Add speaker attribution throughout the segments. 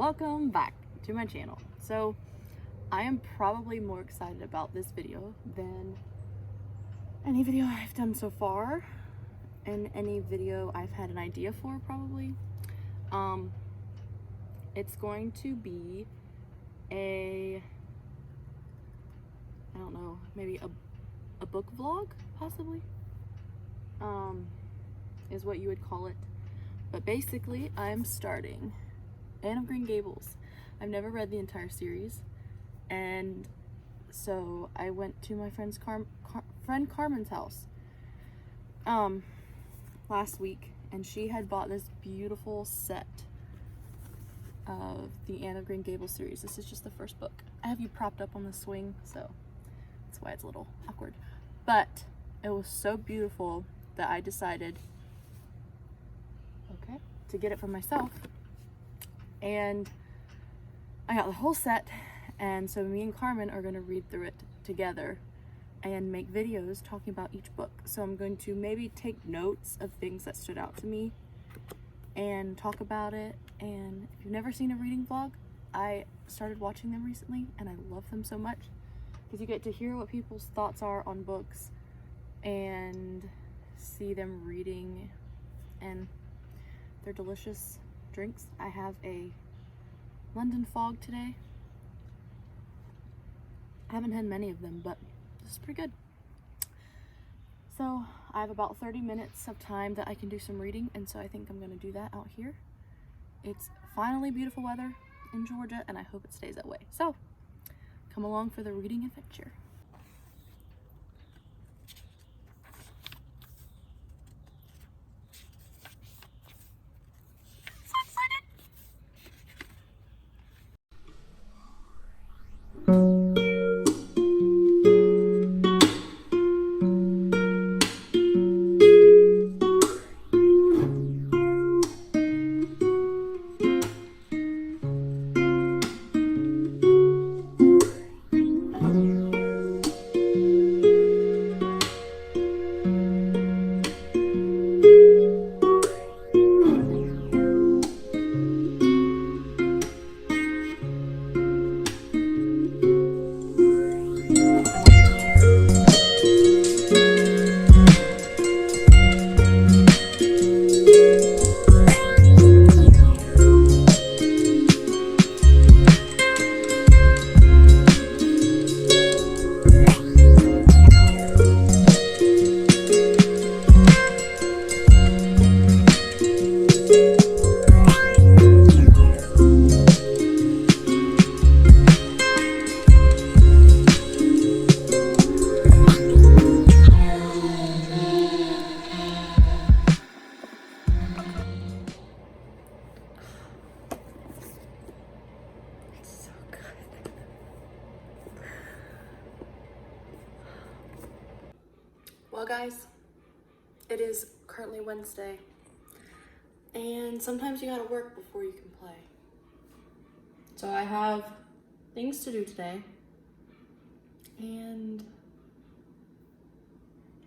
Speaker 1: Welcome back to my channel. So I am probably more excited about this video than any video I've done so far and any video I've had an idea for probably. It's going to be I don't know, maybe a book vlog possibly, is what you would call it. But basically I'm starting Anne of Green Gables. I've never read the entire series, and so I went to my friend Carmen's house last week, and she had bought this beautiful set of the Anne of Green Gables series. This is just the first book. I have you propped up on the swing, so that's why it's a little awkward, but it was so beautiful that I decided to get it for myself. And I got the whole set, and so me and Carmen are going to read through it together and make videos talking about each book. So I'm going to maybe take notes of things that stood out to me and talk about it. And if you've never seen a reading vlog, I started watching them recently and I love them so much because you get to hear what people's thoughts are on books and see them reading, and they're delicious drinks. I have a London Fog today. I haven't had many of them, but this is pretty good. So I have about 30 minutes of time that I can do some reading, and so I think I'm going to do that out here. It's finally beautiful weather in Georgia, and I hope it stays that way. So come along for the reading adventure. Well guys, it is currently Wednesday, and sometimes you gotta work before you can play. So I have things to do today, and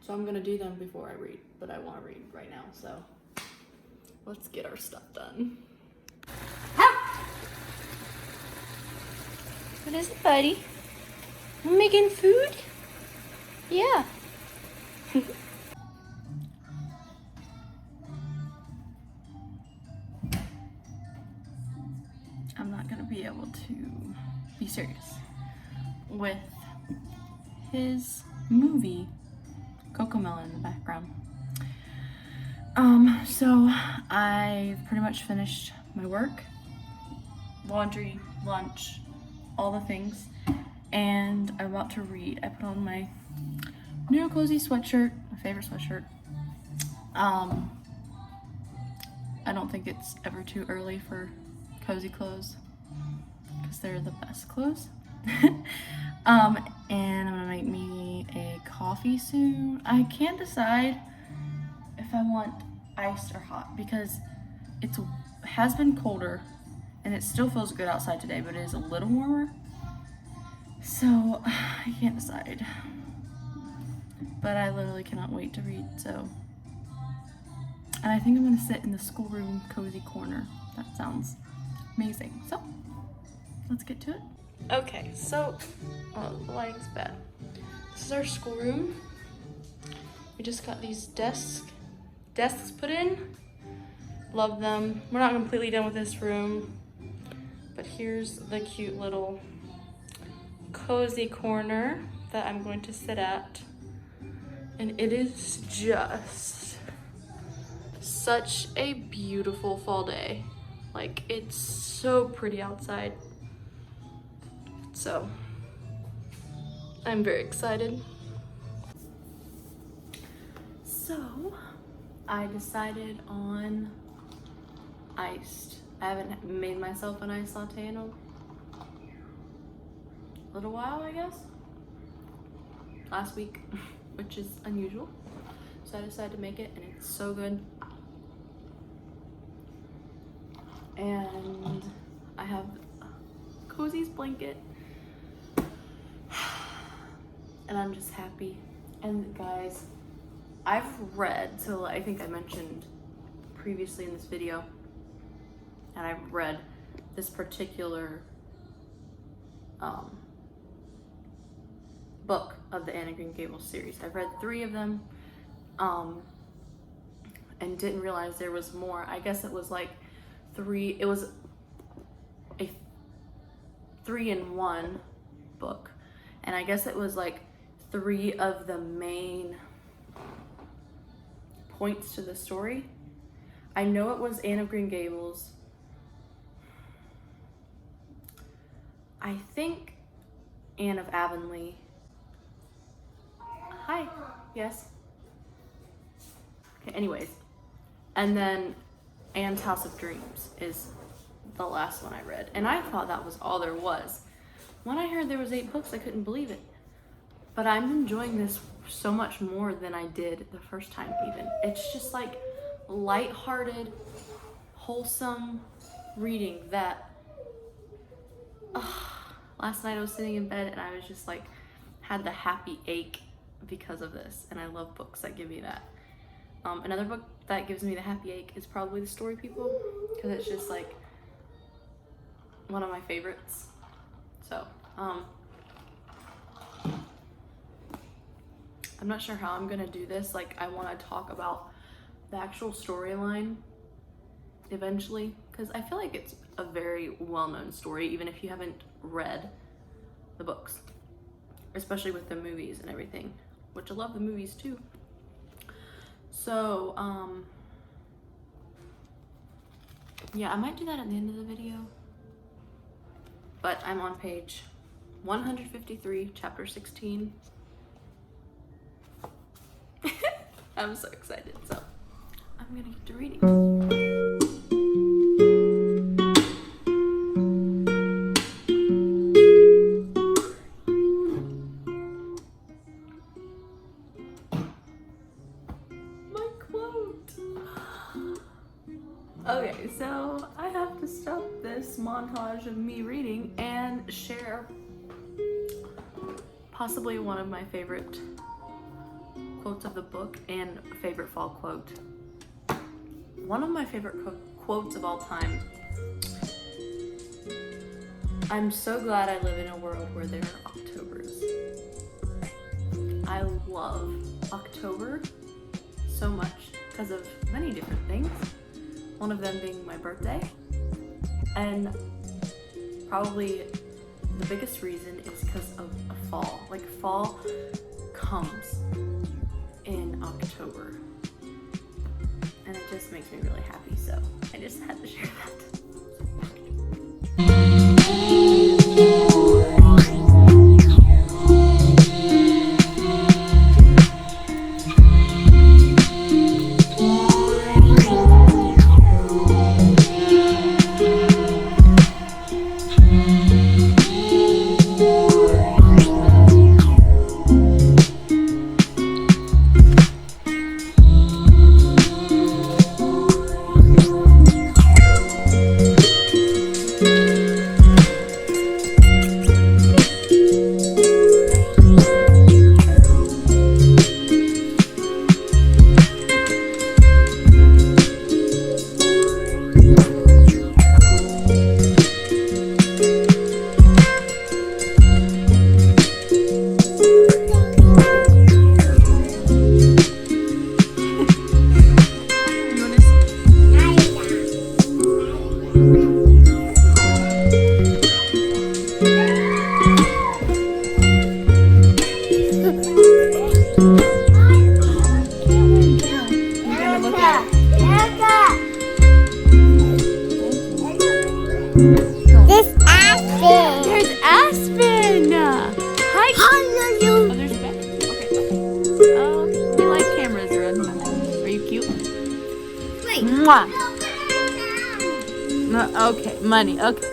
Speaker 1: so I'm gonna do them before I read, but I wanna read right now, so let's get our stuff done. What is it, buddy? I'm making food? Yeah. I'm not gonna be able to be serious with his movie Cocomelon in the background. So I've pretty much finished my work, laundry, lunch, all the things, and I'm about to read. I put on my new cozy sweatshirt, my favorite sweatshirt. I don't think it's ever too early for cozy clothes because they're the best clothes. And I'm gonna make me a coffee soon. I can't decide if I want iced or hot because it has been colder and it still feels good outside today, but it is a little warmer. So I can't decide. But I literally cannot wait to read, so. And I think I'm gonna sit in the schoolroom cozy corner. That sounds amazing. So let's get to it. Okay, so the lighting's bad. This is our schoolroom. We just got these desks put in. Love them. We're not completely done with this room, but here's the cute little cozy corner that I'm going to sit at. And it is just such a beautiful fall day. Like, it's so pretty outside. So I'm very excited. So I decided on iced. I haven't made myself an iced latte in a little while, I guess. Last week, which is unusual. So I decided to make it, and it's so good. And I have Cozy's blanket, and I'm just happy. And guys, I've read, so I think I mentioned previously in this video, and I've read this particular book of the Green Gables series. I've read 3 of them, and didn't realize there was more. I guess it was like 3, it was a 3-in-1 book, and I guess it was like 3 of the main points to the story. I know it was Anne of Green Gables. I think Anne of Avonlea. Hi. Yes. Okay, anyways. And then Anne's House of Dreams is the last one I read. And I thought that was all there was. When I heard there was 8 books, I couldn't believe it. But I'm enjoying this so much more than I did the first time even. It's just like lighthearted, wholesome reading that last night I was sitting in bed and I was just like, had the happy ache because of this. And I love books that give me that. Another book that gives me the happy ache is probably The Story People, because it's just like one of my favorites. So I'm not sure how I'm gonna do this. Like, I want to talk about the actual storyline eventually, because I feel like it's a very well-known story, even if you haven't read the books, especially with the movies and everything, which I love the movies too. So yeah, I might do that at the end of the video, but I'm on page 153, chapter 16. I'm so excited, so I'm gonna get to reading. My quote. Okay, so I have to stop this montage of me reading and share possibly one of my favorite quotes of the book and favorite fall quote. One of my favorite quotes of all time. I'm so glad I live in a world where there are Octobers. I love October so much because of many different things. One of them being my birthday. And probably the biggest reason is because of a fall. Like, fall comes in October, and it just makes me really happy, so I just had to share that.
Speaker 2: This Aspen.
Speaker 1: There's Aspen. Hi. Oh, there's Beck. Okay. Oh, we like cameras, Ren. Are you cute?
Speaker 2: Wait.
Speaker 1: Mwah. Okay, money. Okay.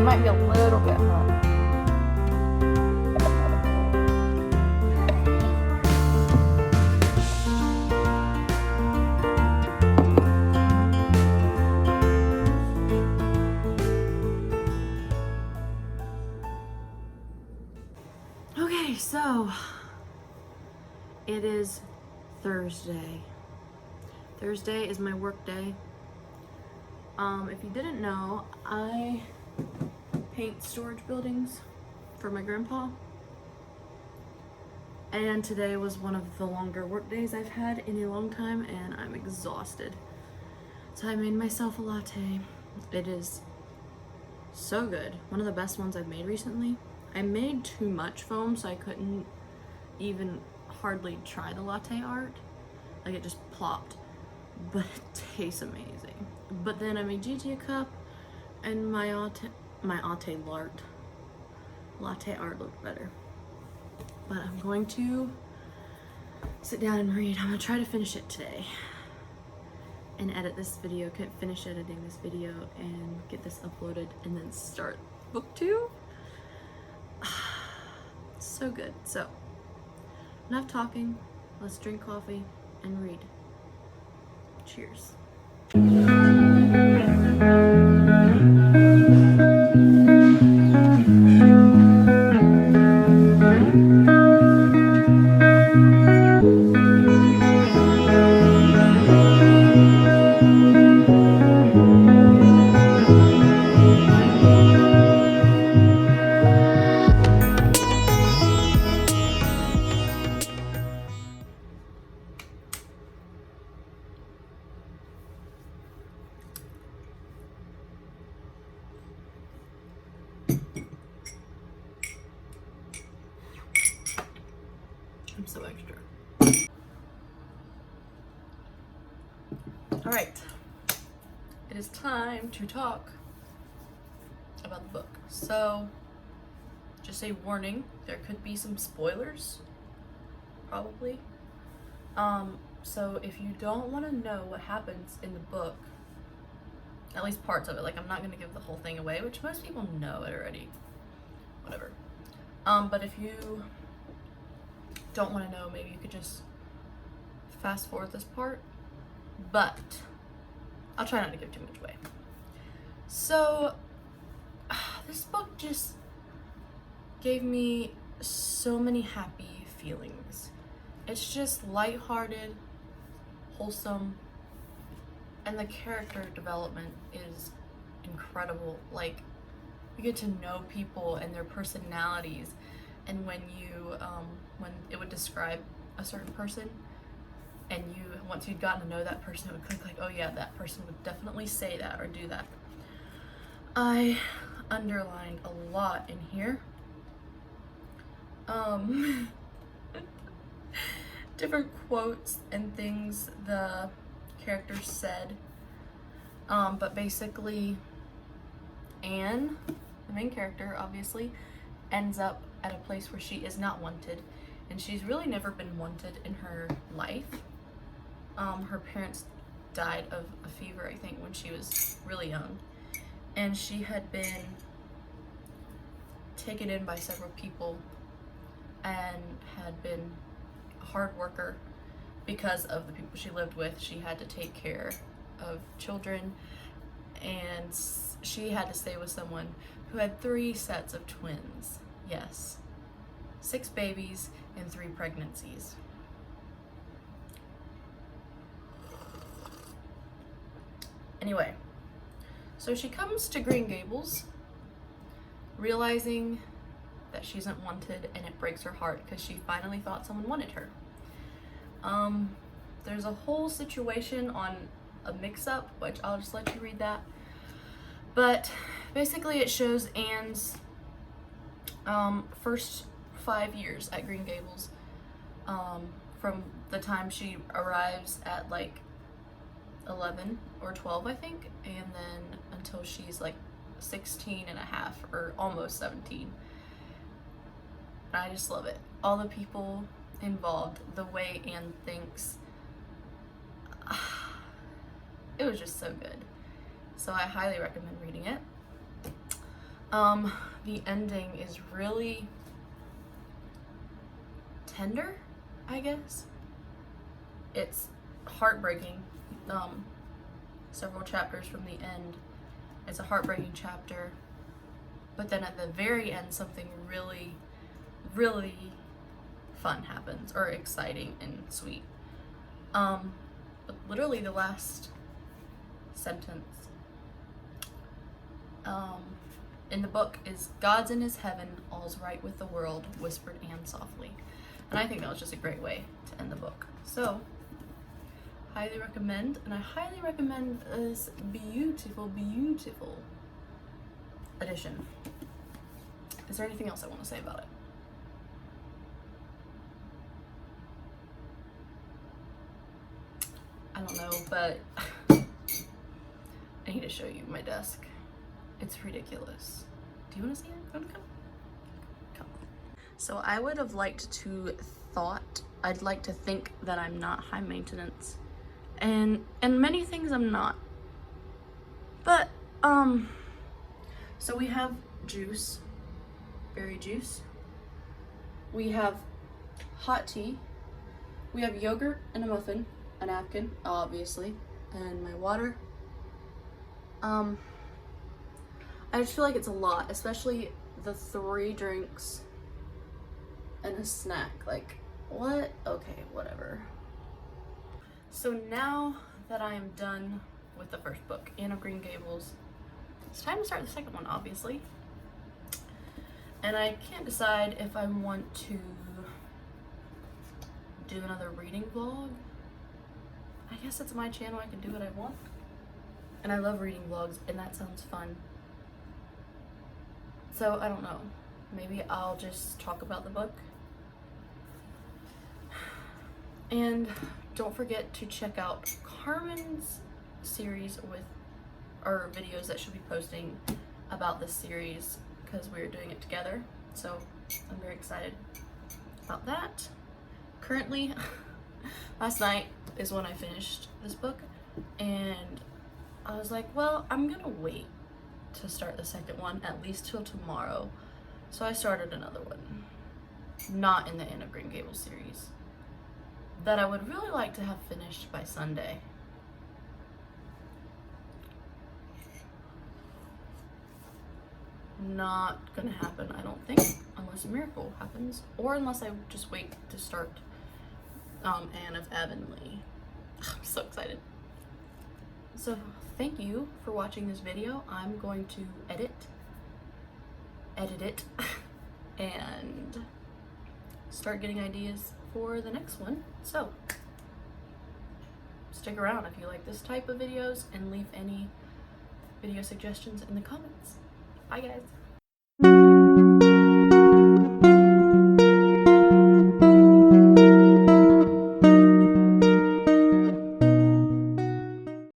Speaker 1: Might be a little bit hot. Okay, so it is Thursday. Thursday is my work day. If you didn't know, I paint storage buildings for my grandpa, and today was one of the longer work days I've had in a long time, and I'm exhausted. So I made myself a latte. It is so good. One of the best ones I've made recently. I made too much foam, so I couldn't even hardly try the latte art. Like, it just plopped, but it tastes amazing. But then I made Gigi a cup, and my latte art looked better. But I'm going to sit down and read. I'm gonna try to finish it today and edit this video, finish editing this video and get this uploaded, and then start book 2. So good. So enough talking, let's drink coffee and read. Cheers. I'm so extra. All right, it is time to talk about the book. So, just a warning, there could be some spoilers, probably. So if you don't want to know what happens in the book, at least parts of it, like I'm not going to give the whole thing away, which most people know it already, whatever. But if you don't want to know, maybe you could just fast forward this part, but I'll try not to give too much away. So this book just gave me so many happy feelings. It's just lighthearted, wholesome, and the character development is incredible. Like, you get to know people and their personalities, and when you when it would describe a certain person and once you'd gotten to know that person, it would click like, oh yeah, that person would definitely say that or do that. I underlined a lot in here. Different quotes and things the characters said. But basically, Anne, the main character, obviously, ends up at a place where she is not wanted, and she's really never been wanted in her life. Her parents died of a fever, I think, when she was really young, and she had been taken in by several people and had been a hard worker because of the people she lived with. She had to take care of children, and she had to stay with someone who had 3 sets of twins. Yes, 6 babies and 3 pregnancies. Anyway, so she comes to Green Gables realizing that she isn't wanted, and it breaks her heart because she finally thought someone wanted her. There's a whole situation on a mix-up, which I'll just let you read that. But basically it shows Anne's first 5 years at Green Gables, from the time she arrives at like 11 or 12, I think, and then until she's like 16 and a half or almost 17. I just love it. All the people involved, the way Anne thinks, it was just so good. So I highly recommend reading it. The ending is really tender, I guess. It's heartbreaking. Several chapters from the end, it's a heartbreaking chapter, but then at the very end something really, really fun happens, or exciting and sweet. But literally the last sentence in the book is, "God's in his heaven, all's right with the world," whispered Anne softly. And I think that was just a great way to end the book. So highly recommend, and I highly recommend this beautiful, beautiful edition. Is there anything else I want to say about it? I don't know, but I need to show you my desk. It's ridiculous. Do you want to see it? Come. So I would have liked to I'd like to think that I'm not high maintenance. And many things I'm not. But, so we have juice, berry juice. We have hot tea. We have yogurt and a muffin, a napkin, obviously, and my water. I just feel like it's a lot, especially the 3 drinks and a snack. Like, what? Okay, whatever. So now that I am done with the first book, Anne of Green Gables, it's time to start the second one, obviously. And I can't decide if I want to do another reading vlog. I guess it's my channel, I can do what I want. And I love reading vlogs, and that sounds fun. So I don't know, maybe I'll just talk about the book. And don't forget to check out Carmen's series or videos that she'll be posting about this series, because we're doing it together. So I'm very excited about that. Currently, last night is when I finished this book, and I was like, well, I'm gonna wait to start the second one at least till tomorrow. So I started another one, not in the Anne of Green Gables series, that I would really like to have finished by Sunday. Not gonna happen, I don't think, unless a miracle happens, or unless I just wait to start Anne of Avonlea. I'm so excited. So thank you for watching this video. I'm going to edit it and start getting ideas for the next one. So stick around if you like this type of videos, and leave any video suggestions in the comments. Bye guys!